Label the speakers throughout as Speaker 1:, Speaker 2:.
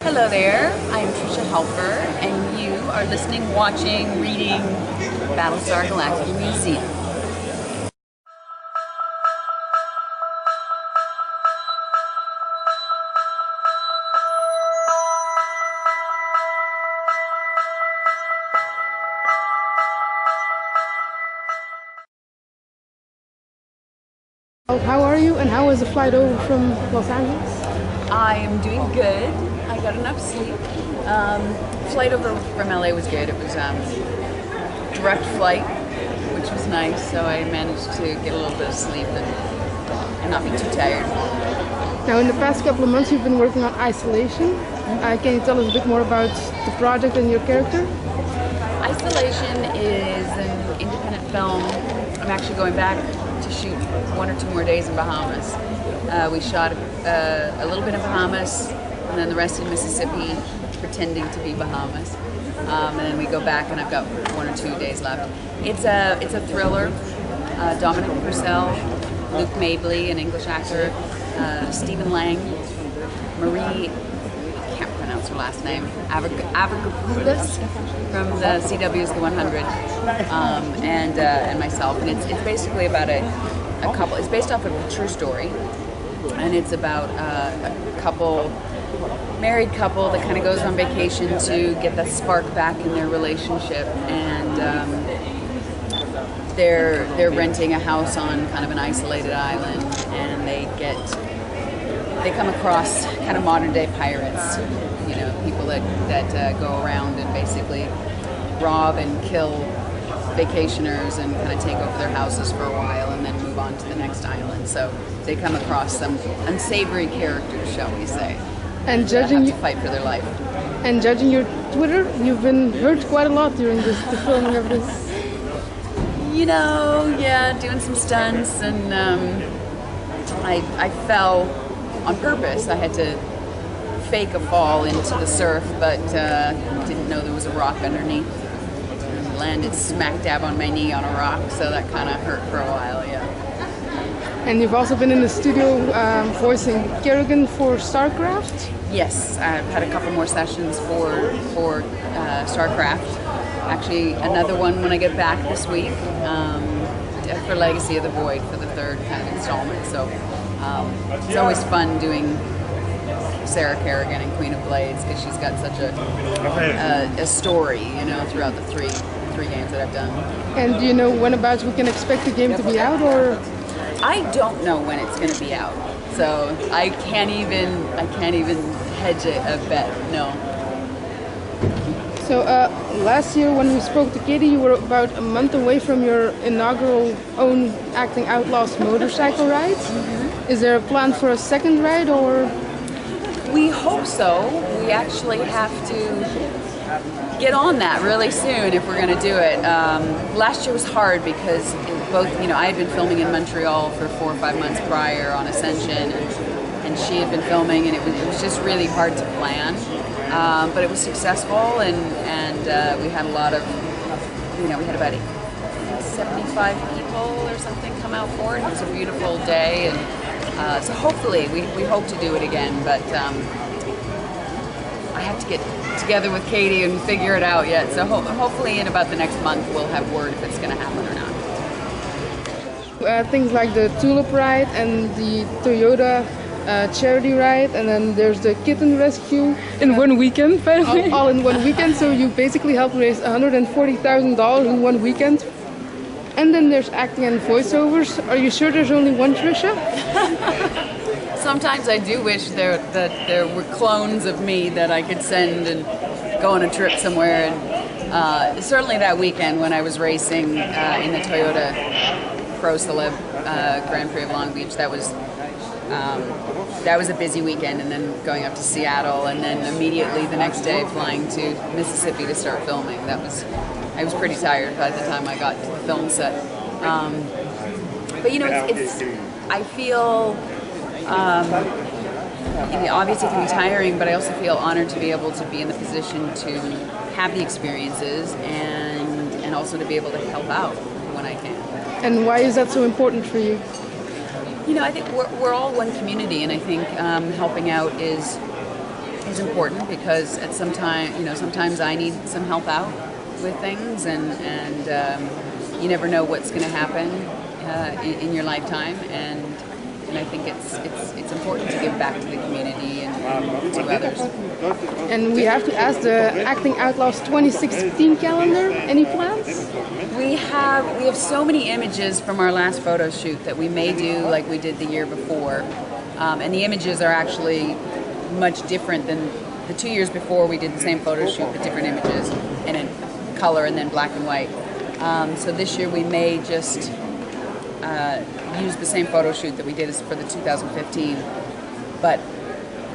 Speaker 1: Hello there, I'm Tricia Helfer, and you are listening, watching, reading Battlestar Galactica Museum.
Speaker 2: How are you, and how was the flight over from Los Angeles?
Speaker 1: I am doing good. I got enough sleep. Flight over from LA was good. It was direct flight, which was nice, so I managed to get a little bit of sleep and not be too tired.
Speaker 2: Now, in the past couple of months, you've been working on Isolation. Can you tell us a bit more about the project and your character?
Speaker 1: Isolation is an independent film. I'm actually going back to shoot 1 or 2 more days in Bahamas. We shot a little bit in Bahamas, and then the rest in Mississippi, pretending to be Bahamas. And then we go back, and I've got 1 or 2 days left. It's a thriller. Dominic Purcell, Luke Mabley, an English actor, Stephen Lang, Marie, I can't pronounce her last name, Avrakopoulos from the CW's The 100, and myself. And it's basically about a couple. It's based off of a true story, and it's about a couple, married couple that kind of goes on vacation to get the spark back in their relationship, and they're renting a house on kind of an isolated island, and they come across kind of modern day pirates, you know, people that go around and basically rob and kill vacationers and kind of take over their houses for a while and then move on to the next island. So they come across some unsavory characters, shall we say,
Speaker 2: and
Speaker 1: that have to fight for their life.
Speaker 2: And judging your Twitter, you've been hurt quite a lot during the filming of this.
Speaker 1: You know, yeah, doing some stunts, and I fell on purpose. I had to fake a fall into the surf, but didn't know there was a rock underneath. And landed smack dab on my knee on a rock, so that kind of hurt for a while, yeah.
Speaker 2: And you've also been in the studio voicing Kerrigan for Starcraft?
Speaker 1: Yes, I've had a couple more sessions for Starcraft. Actually, another one when I get back this week for Legacy of the Void for the 3rd kind of installment. So it's always fun doing Sarah Kerrigan and Queen of Blades, because she's got such a story, you know, throughout the three games that I've done.
Speaker 2: And do you know when about we can expect the game to be out, or?
Speaker 1: I don't know when it's going to be out, so I can't even hedge a bet. No.
Speaker 2: So last year when we spoke to Katee, you were about a month away from your inaugural own Acting Outlaws motorcycle ride. Mm-hmm. Is there a plan for a second ride, or?
Speaker 1: We hope so. We actually have to get on that really soon if we're going to do it. Last year was hard because I had been filming in Montreal for 4 or 5 months prior on Ascension, and she had been filming, and it was just really hard to plan. But it was successful, and we had a lot of, we had about 75 people or something come out for it. It was a beautiful day, and so hopefully we hope to do it again, but I have to get together with Katee and figure it out yet. So hopefully in about the next month we'll have word if it's going to happen or not.
Speaker 2: Things like the Tulip Ride and the Toyota charity ride, and then there's the kitten rescue in one weekend, by the way. All in one weekend, so you basically helped raise $140,000 in one weekend. And then there's acting and voiceovers. Are you sure there's only one Tricia?
Speaker 1: Sometimes I do wish that there were clones of me that I could send and go on a trip somewhere. And certainly that weekend when I was racing in the Toyota Pro Celeb Grand Prix of Long Beach, that was a busy weekend, and then going up to Seattle, and then immediately the next day flying to Mississippi to start filming. I was pretty tired by the time I got to the film set. But I feel, obviously it can be tiring, but I also feel honored to be able to be in the position to have the experiences and also to be able to help out when I can.
Speaker 2: And why is that so important for you?
Speaker 1: I think we're all one community, and I think helping out is is important because at some time, sometimes I need some help out with things, and you never know what's going to happen in your lifetime, and I think it's important to give back to the community and to others.
Speaker 2: And we have to ask the Acting Outlaws 2016 calendar. Any plans?
Speaker 1: We have so many images from our last photo shoot that we may do like we did the year before, and the images are actually much different than the 2 years before. We did the same photo shoot with different images and in color and then black and white. So this year we may just use the same photo shoot that we did for the 2015, but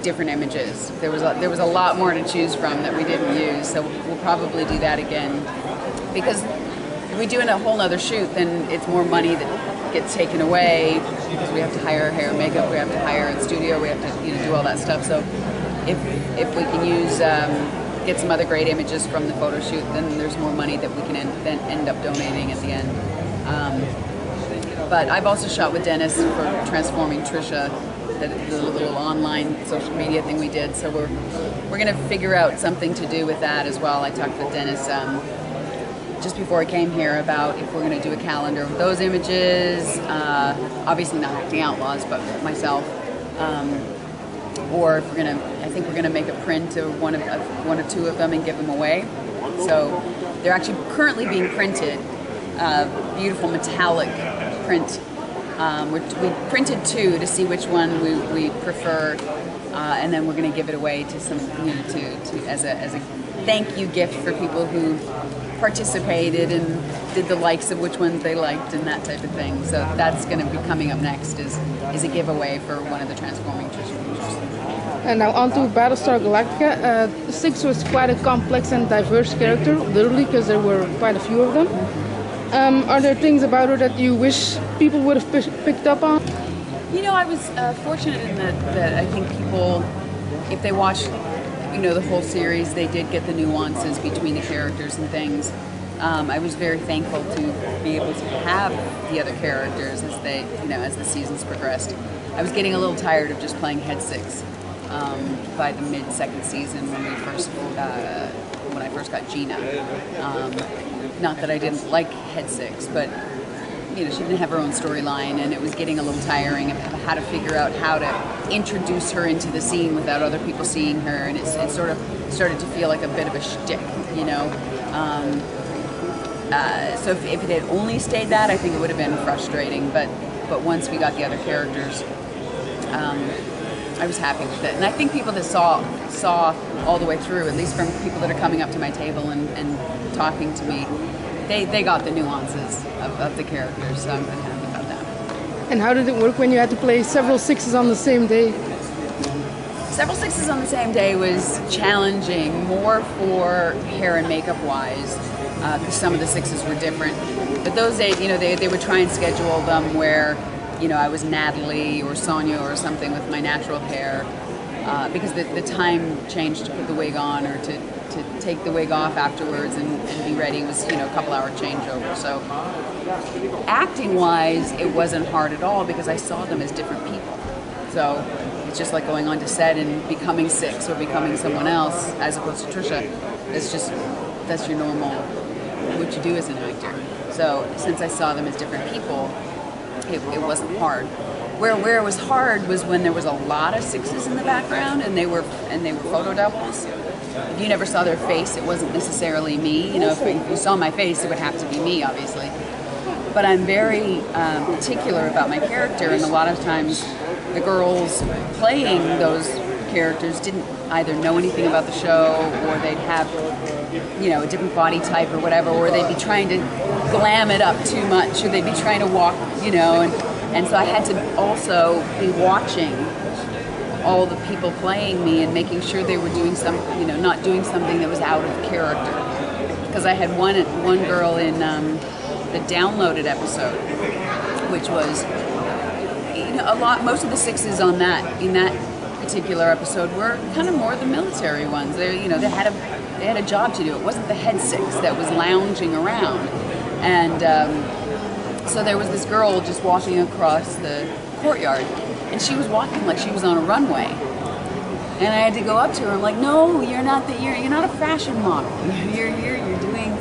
Speaker 1: different images. There was a lot more to choose from that we didn't use, so we'll probably do that again. Because if we do a whole other shoot, then it's more money that gets taken away because we have to hire hair and makeup, we have to hire a studio, we have to do all that stuff. So if we can use get some other great images from the photo shoot, then there's more money that we can then end up donating at the end. But I've also shot with Dennis for transforming Tricia, the little online social media thing we did. So we're going to figure out something to do with that as well. I talked with Dennis just before I came here about if we're going to do a calendar of those images. Obviously not Acting Outlaws, but myself. Or if we're going to, I think we're going to make a print of one or two of them and give them away. So they're actually currently being printed, beautiful metallic print. We printed two to see which one we prefer, and then we're going to give it away to some, as a thank you gift for people who participated and did the likes of which ones they liked and that type of thing. So that's going to be coming up next is a giveaway for one of the transforming Tricia features.
Speaker 2: And now on to Battlestar Galactica. Six was quite a complex and diverse character, literally, because there were quite a few of them. Are there things about her that you wish people would have picked up on?
Speaker 1: I was fortunate in that I think people, if they watched, the whole series, they did get the nuances between the characters and things. I was very thankful to be able to have the other characters as they, as the seasons progressed. I was getting a little tired of just playing Head Six by the mid-second season when I first got Gina. Not that I didn't like Head Six, but she didn't have her own storyline, and it was getting a little tiring of how to figure out how to introduce her into the scene without other people seeing her, and it sort of started to feel like a bit of a shtick, So if it had only stayed that, I think it would have been frustrating. But once we got the other characters, I was happy with it, and I think people that saw all the way through, at least from people that are coming up to my table and talking to me, they got the nuances of the characters, so I'm happy about that.
Speaker 2: And how did it work when you had to play several sixes on the same day?
Speaker 1: Several sixes on the same day was challenging, more for hair and makeup wise, because some of the sixes were different. But those days, they would try and schedule them where, I was Natalie or Sonia or something with my natural hair, because the time change to put the wig on or to take the wig off afterwards and be ready was, a couple hour changeover. So acting wise, it wasn't hard at all because I saw them as different people. So it's just like going on to set and becoming Six or becoming someone else as opposed to Tricia. That's your normal, what you do as an actor. So since I saw them as different people, it wasn't hard. Where it was hard was when there was a lot of sixes in the background and they were photo doubles. If you never saw their face, it wasn't necessarily me. If you saw my face, it would have to be me, obviously. But I'm very particular about my character, and a lot of times the girls playing those characters didn't either know anything about the show, or they'd have, a different body type or whatever, or they'd be trying to glam it up too much, or they'd be trying to walk, and so I had to also be watching all the people playing me and making sure they were doing not doing something that was out of character. Because I had one girl in the downloaded episode, which was, most of the sixes in that particular episode were kind of more the military ones. They had a job to do. It wasn't the Head Six that was lounging around, and so there was this girl just walking across the courtyard, and she was walking like she was on a runway. And I had to go up to her. I'm like, no, you're not you're not a fashion model. You're here. You're doing,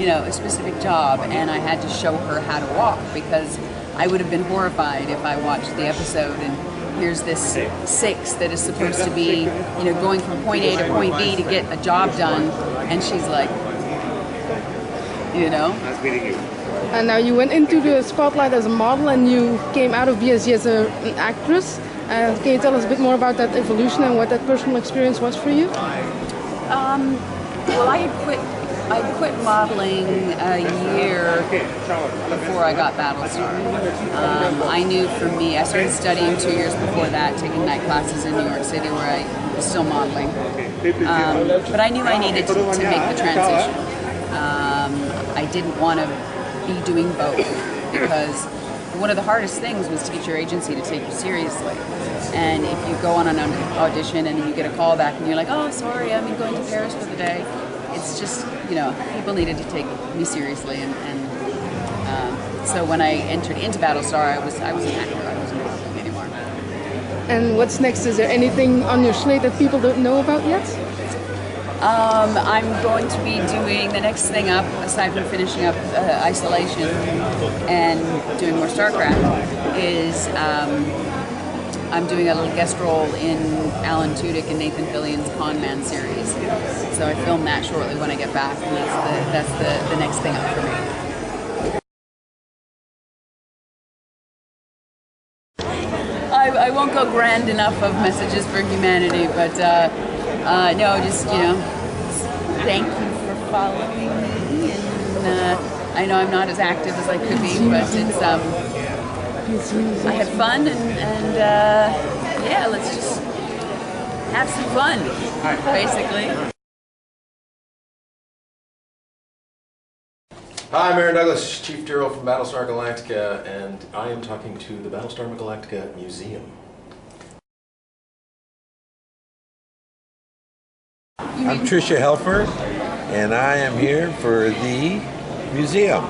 Speaker 1: a specific job. And I had to show her how to walk, because I would have been horrified if I watched the episode and here's this 6 that is supposed to be, going from point A to point B to get a job done, and she's like,
Speaker 3: Nice meeting you.
Speaker 2: And now you went into the spotlight as a model, and you came out of BSG as an actress. Can you tell us a bit more about that evolution and what that personal experience was for you?
Speaker 1: Well, I quit modeling a year before I got Battlestar. I knew for me, I started studying 2 years before that, taking night classes in New York City where I was still modeling. But I knew I needed to make the transition. I didn't want to be doing both, because one of the hardest things was to get your agency to take you seriously. And if you go on an audition and you get a call back and you're like, oh, sorry, I'm going to Paris for the day. It's just, people needed to take me seriously. And so when I entered into Battlestar, I was an actor. I wasn't modeling anymore.
Speaker 2: And what's next? Is there anything on your slate that people don't know about yet?
Speaker 1: I'm going to be doing the next thing up, aside from finishing up Isolation and doing more Starcraft, is I'm doing a little guest role in Alan Tudyk and Nathan Fillion's Con Man series. So I film that shortly when I get back, and that's the next thing up for me. I won't go grand enough of messages for humanity, but no, just thank you for following me, and I know I'm not as active as I could be, but it's I had fun, and yeah, let's just have some fun, basically.
Speaker 4: Hi, I'm Aaron Douglas, Chief Duro from Battlestar Galactica, and I am talking to the Battlestar Galactica Museum.
Speaker 5: I'm Tricia Helfer, and I am here for the museum.